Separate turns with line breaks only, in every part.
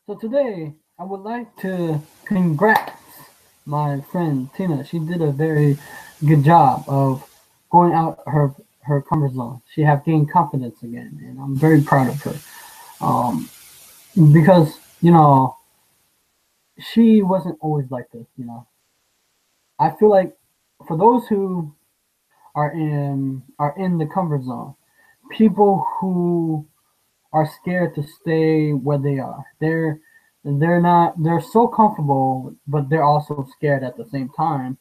So today I would like to congrats my friend Tina. She did a very good job of going out her comfort zone. She have gained confidence again, and I'm very proud of her. Um, because she wasn't always like this. I feel like for those who are in the comfort zone, people who are scared to stay where they are. They're so comfortable, but they're also scared at the same time,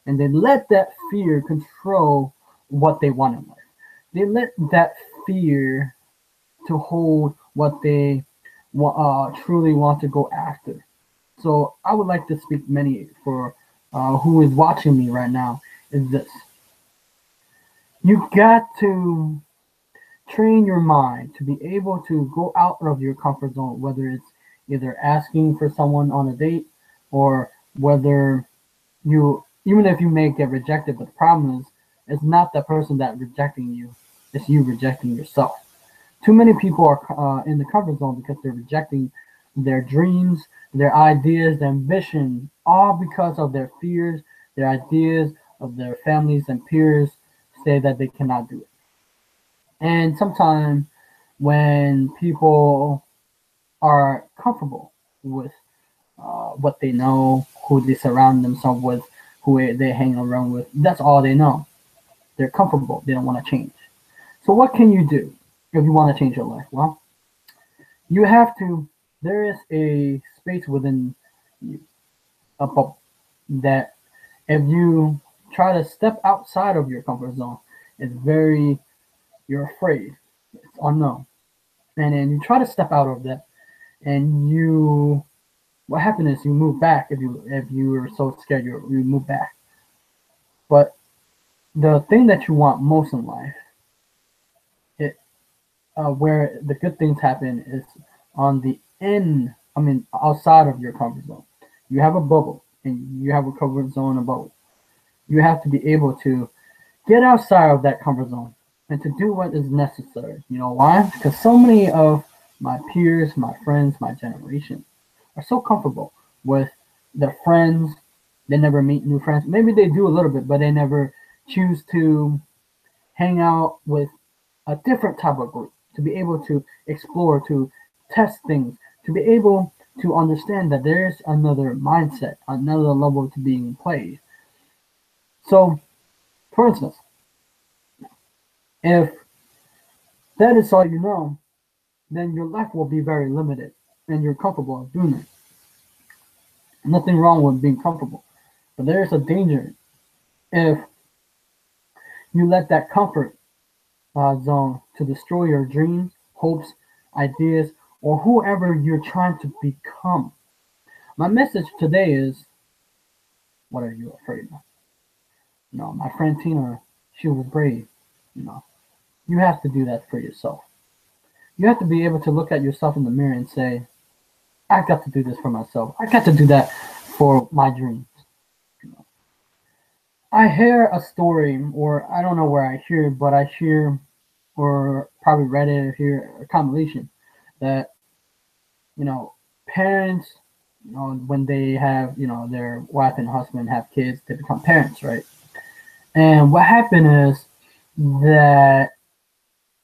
and they let that fear control what they want in life. They let that fear to hold what they truly want to go after. So I would like to speak many for who is watching me right now is this. You got to train your mind to be able to go out of your comfort zone, whether it's either asking for someone on a date or whether even if you may get rejected, but the problem is it's not the person that rejecting you, it's you rejecting yourself. Too many people are in the comfort zone because they're rejecting their dreams, their ideas, their ambition, all because of their fears, their ideas of their families and peers say that they cannot do it. And sometimes when people are comfortable with what they know, who they surround themselves with, who they hang around with, that's all they know. They're comfortable. They don't want to change. So what can you do if you want to change your life? Well, you have to. There is a space within you, a bubble, that if you try to step outside of your comfort zone, it's very you're afraid. It's unknown. And then you try to step out of that, and what happened is you move back. If you were so scared, you move back. But the thing that you want most in life, it where the good things happen is on the end. I mean, outside of your comfort zone. You have a bubble, and you have a comfort zone above. You have to be able to get outside of that comfort zone and to do what is necessary. You know why? Because so many of my peers, my friends, my generation are so comfortable with their friends. They never meet new friends. Maybe they do a little bit, but they never choose to hang out with a different type of group to be able to explore, to test things, to be able to understand that there's another mindset, another level to being played. So, for instance, if that is all you know, then your life will be very limited and you're comfortable of doing it. Nothing wrong with being comfortable. But there's a danger if you let that comfort zone to destroy your dreams, hopes, ideas, or whoever you're trying to become. My message today is what are you afraid of? My friend Tina, she was brave. You know, you have to do that for yourself. You have to be able to look at yourself in the mirror and say, I got to do this for myself. I got to do that for my dreams. You know. I hear a story, or I don't know where I hear it, but I hear, or probably read it or hear a compilation that, you know, parents, when they have, their wife and husband have kids, they become parents, right? And what happened is that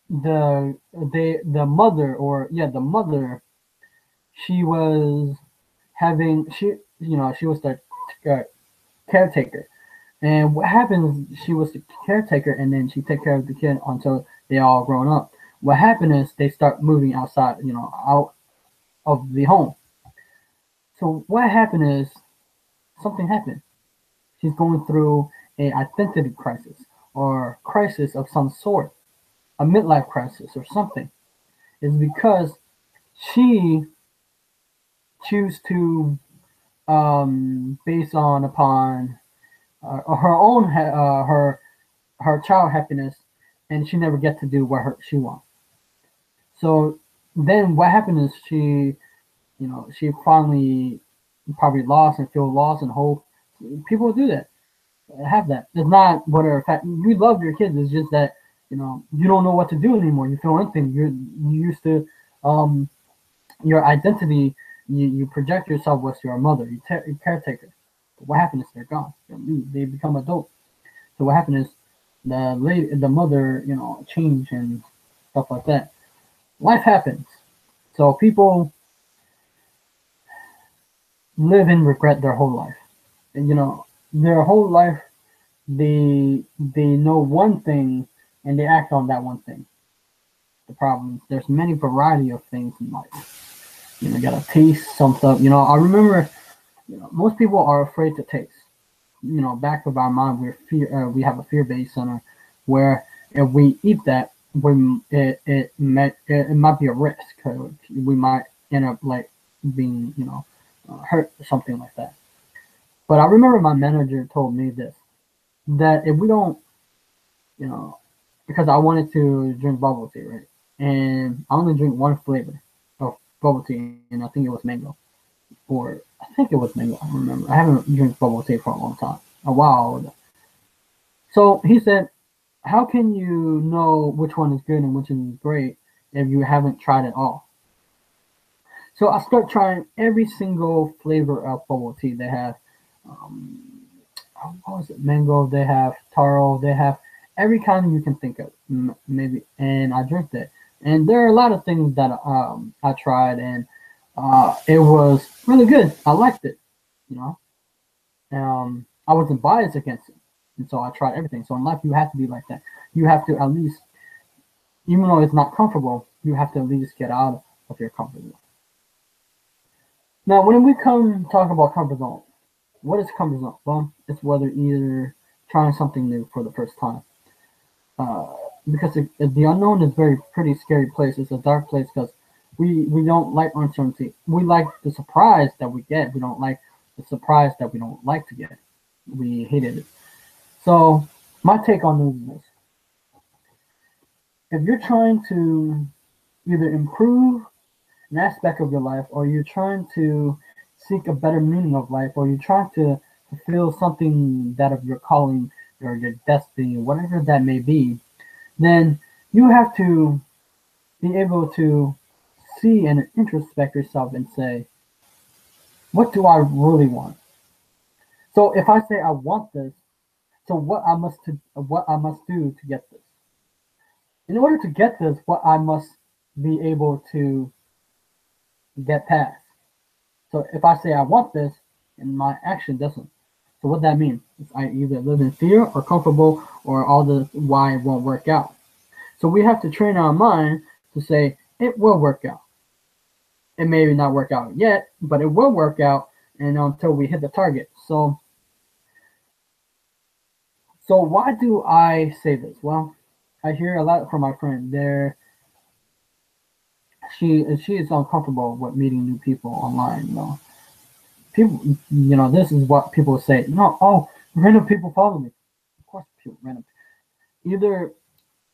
the mother, or yeah, the mother, she was she was the uh, caretaker. And what happens, she was the caretaker, and then she take care of the kid until they all grown up. What happened is they start moving outside, out of the home. So what happened is something happened. She's going through a identity crisis or crisis of some sort, a midlife crisis or something. Is because she choose to based on upon her own her child happiness, and she never get to do what she wants. So then what happened is she finally probably lost and feel lost and hope. People do that, have that. It's not whatever fact you love your kids. It's just that you don't know what to do anymore. You feel anything. You used to um Your identity, you project yourself as your mother, your caretaker. But what happened is they're gone. They become adult. So what happened is the mother, change and stuff like that. Life happens. So people live in regret their whole life. And, their whole life they know one thing and they act on that one thing. The problem is there's many variety of things in life. You gotta taste some stuff. I remember, most people are afraid to taste. Back of our mind, we have a fear-based center where if we eat that, it might be a risk. We might end up like being, hurt or something like that. But I remember my manager told me this, that if we don't, you know, because I wanted to drink bubble tea, right? And I only drink one flavor of bubble tea, and I think it was mango, or I think it was mango. I don't remember. I haven't drank bubble tea for a long time, a while. So he said, "How can you know which one is good and which is great if you haven't tried it all?" So I start trying every single flavor of bubble tea. They have, um, what was it? Mango. They have taro. They have every kind you can think of, maybe. And I drink that. And there are a lot of things that I tried, and it was really good. I liked it. You know, I wasn't biased against it, and so I tried everything. So in life, you have to be like that. You have to at least, even though it's not comfortable, you have to at least get out of your comfort zone. Now, when we come talk about comfort zone, what is comfort zone? Well, it's whether either trying something new for the first time, uh, because the unknown is very pretty scary place. It's a dark place because we don't like uncertainty. We like the surprise that we get. We don't like the surprise that we don't like to get. We hated it. So my take on this is this: if you're trying to either improve an aspect of your life, or you're trying to seek a better meaning of life, or you're trying to fulfill something that of your calling or your destiny, whatever that may be, then you have to be able to see and introspect yourself and say, what do I really want? So if I say I want this, so what I must do to get this? In order to get this, what I must be able to get past. So if I say I want this and my action doesn't, so what that means is I either live in fear or comfortable or all the why it won't work out. So we have to train our mind to say it will work out. It may not work out yet, but it will work out, and until we hit the target. So why do I say this? Well, I hear a lot from my friend. She is uncomfortable with meeting new people online. People, this is what people say. No, oh, random people follow me. Of course, people random. Either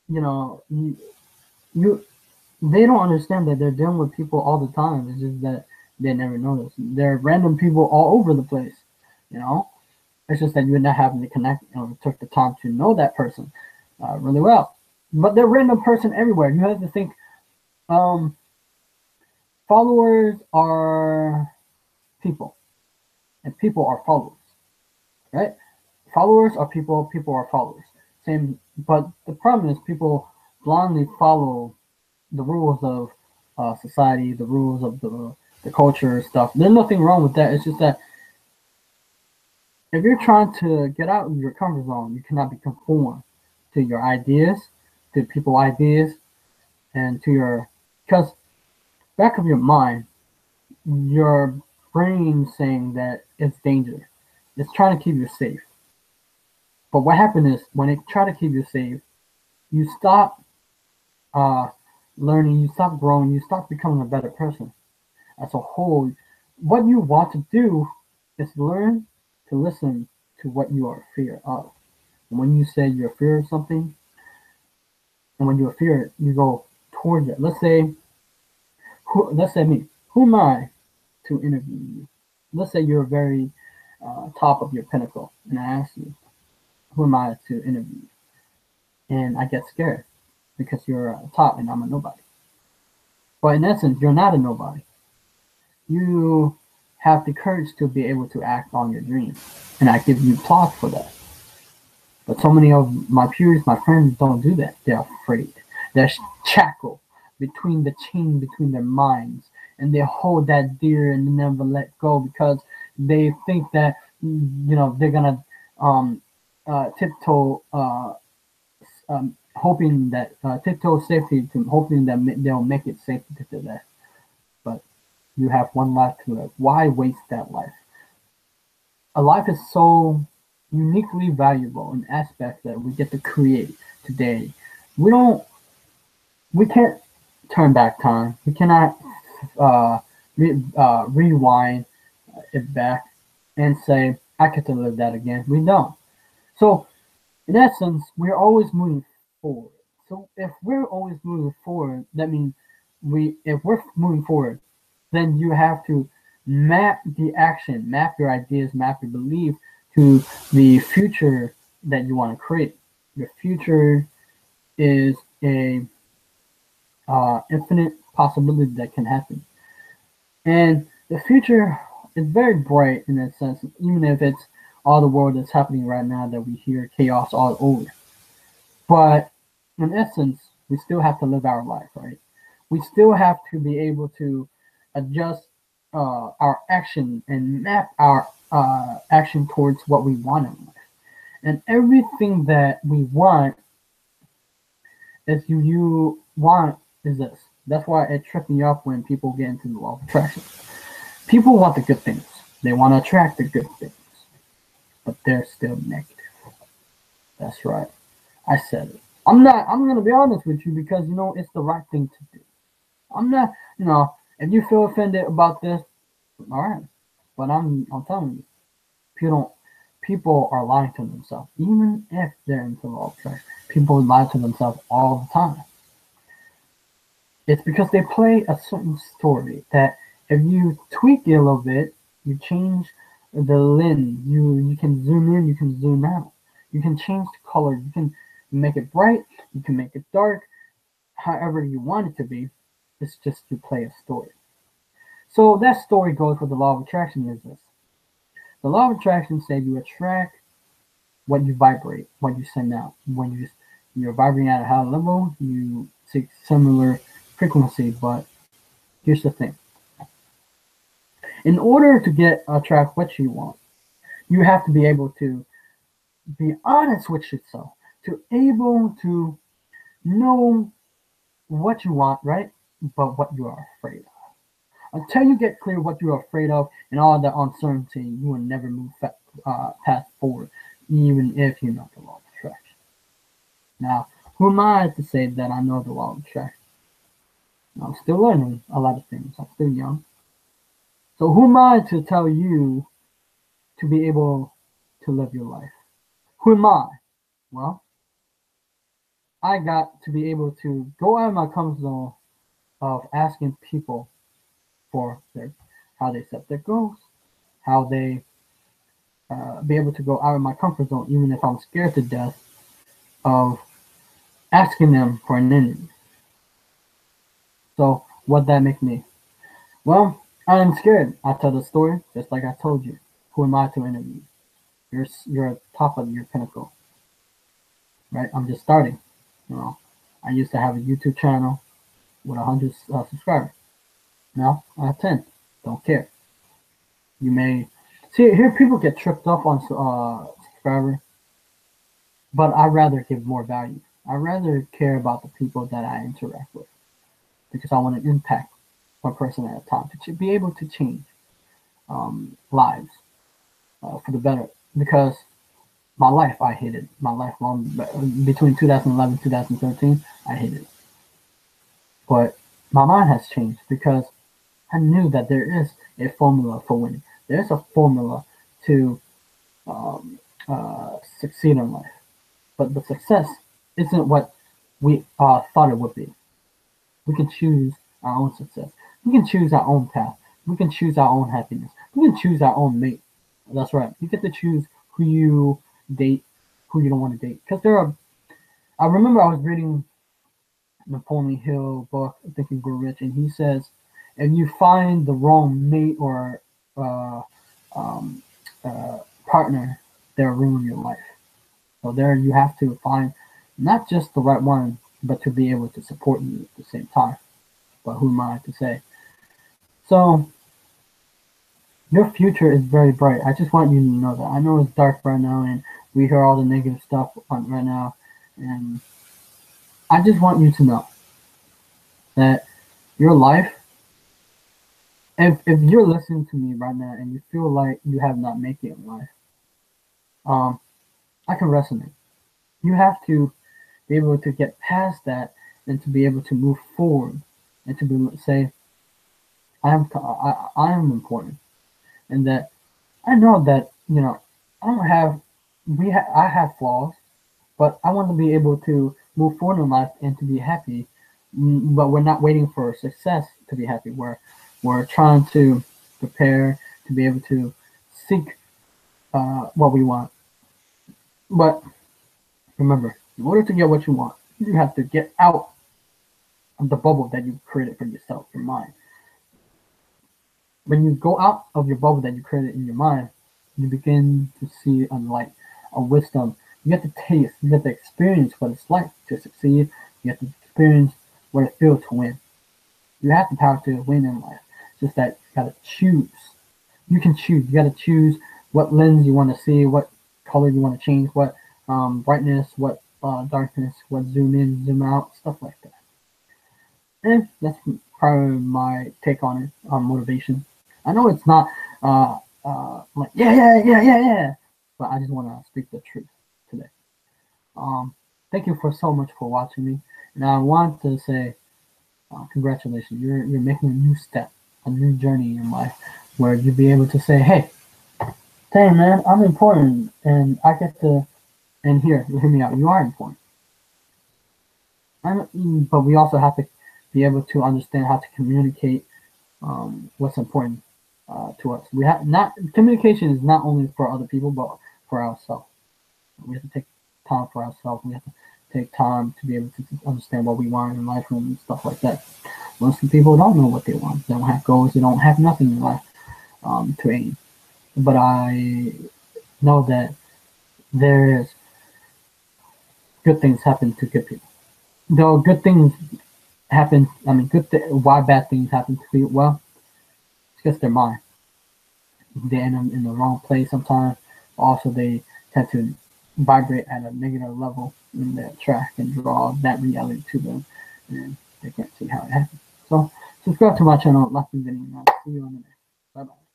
you they don't understand that they're dealing with people all the time. It's just that they never notice. There are random people all over the place. You know, it's just that you're not having to connect. Took the time to know that person really well. But they're random person everywhere. You have to think. Um, Followers are people, and people are followers, right? Followers are people. People are followers. Same, but the problem is people blindly follow the rules of society, the rules of the culture stuff. There's nothing wrong with that. It's just that if you're trying to get out of your comfort zone, you cannot be conformed to your ideas, to people ideas, and to your because back of your mind, your brain saying that it's danger. It's trying to keep you safe. But what happens is when it try to keep you safe, you stop uh, learning, you stop growing, you stop becoming a better person. As a whole, what you want to do is learn to listen to what you are fear of. And when you say you're fear of something, and when you're fear, you go towards it. Let's say me. Who am I to interview you? Let's say you're very top of your pinnacle, and I ask you, who am I to interview you? And I get scared because you're top and I'm a nobody. But in essence, you're not a nobody. you have the courage to be able to act on your dreams. And I give you applause for that. But so many of my peers, my friends don't do that. They're afraid. They're shackled between the chain between their minds. And they hold that dear and never let go because they think that, they're going to tiptoe, hoping that tiptoe safety, to hoping that they'll make it safe to that. But you have one life to live. Why waste that life? A life is so uniquely valuable in aspects that we get to create today. We don't, we can't turn back time. We cannot rewind it back and say, I get to live that again. We don't. So, in essence, we're always moving forward. So, if we're always moving forward, that means if we're moving forward, then you have to map the action, map your ideas, map your belief to the future that you want to create. Your future is a infinite possibility that can happen, and the future is very bright in that sense. Even if it's all the world that's happening right now that we hear chaos all over, but in essence, we still have to live our life, right? We still have to be able to adjust our action and map our action towards what we want in life. And everything that we want is you want is this. That's why it tripped me up when people get into the law of attraction. People want the good things. They want to attract the good things, but they're still negative. That's right. I said it. I'm gonna be honest with you because it's the right thing to do. I'm not if you feel offended about this, all right. But I'm telling you, people are lying to themselves. Even if they're into law of attraction, people lie to themselves all the time. It's because they play a certain story that if you tweak it a little bit, you change the lens. You can zoom in, you can zoom out. You can change the color. You can make it bright. You can make it dark. However you want it to be. It's just to play a story. So that story goes with the law of attraction is this. The law of attraction says you attract what you vibrate, what you send out. When you're vibrating at a high level, you seek similar frequency. But here's the thing: in order to attract what you want, you have to be able to be honest with yourself, to able to know what you want, right? But what you are afraid of. Until you get clear what you're afraid of and all the uncertainty, you will never move past forward, even if you know the law of attraction. Now, who am I to say that I know the law of attraction? I'm still learning a lot of things. I'm still young. So who am I to tell you to be able to live your life? Who am I? Well, I got to be able to go out of my comfort zone of asking people for how they set their goals, how they be able to go out of my comfort zone, even if I'm scared to death of asking them for an interview. So what that make me? Well, I am scared. I tell the story just like I told you. Who am I to interview? You're at top of your pinnacle, right? I'm just starting. I used to have a YouTube channel with 100 subscribers. Now I have 10. Don't care. You may see here people get tripped up on subscriber, but I rather give more value. I rather care about the people that I interact with because I want to impact one person at a time to be able to change lives for the better. Because my life, I hated my life long between 2011 and 2013. I hated it, but my mind has changed because I knew that there is a formula for winning. There's a formula to succeed in life, but the success isn't what we thought it would be. We can choose our own success. We can choose our own path. We can choose our own happiness. We can choose our own mate. That's right. You get to choose who you date, who you don't want to date. Because I remember I was reading Napoleon Hill book, Think and Grow Rich, and he says, if you find the wrong mate or uh, um, partner, they'll ruin your life. So there you have to find not just the right one, but to be able to support you at the same time. But who am I to say? So your future is very bright. I just want you to know that. I know it's dark right now, and we hear all the negative stuff on right now, and I just want you to know that your life. If you're listening to me right now and you feel like you have not made it in life, um, I can resonate. You have to be able to get past that and to be able to move forward and to be able to say, I am important, and that I know that I don't have I have flaws, but I want to be able to move forward in life and to be happy. But we're not waiting for success to be happy. We're trying to prepare to be able to seek what we want. But remember, in order to get what you want, you have to get out of the bubble that you created for yourself, your mind. When you go out of your bubble that you created in your mind, you begin to see a light, a wisdom. You get to taste, you get to experience what it's like to succeed. You get to experience what it feels to win. You have the power to win in life. It's just that you gotta choose. You can choose. You gotta choose what lens you want to see, what color you want to change, what brightness, what darkness, what zoom in, zoom out, stuff like that. And that's probably my take on it, on motivation. I know it's not like yeah, but I just want to speak the truth today. Thank you for so much for watching me, and I want to say congratulations. You're making a new step, a new journey in life, where you'll be able to say, hey, dang man, I'm important, and I get to. And here, hear me out. You are important, but we also have to be able to understand how to communicate what's important to us. We have not communication is not only for other people, but for ourselves. We have to take time for ourselves. We have to take time to be able to understand what we want in life and stuff like that. Most people don't know what they want. They don't have goals. They don't have nothing in life to aim. But I know that there is good things happen to good people. Though good things happen, I mean, why bad things happen to people? Well, it's because their mind. They end up in the wrong place sometimes. Also, they tend to vibrate at a negative level in their track and draw that reality to them, and they can't see how it happens. So, subscribe to my channel, like the video, and I'll see you on the next. Bye bye.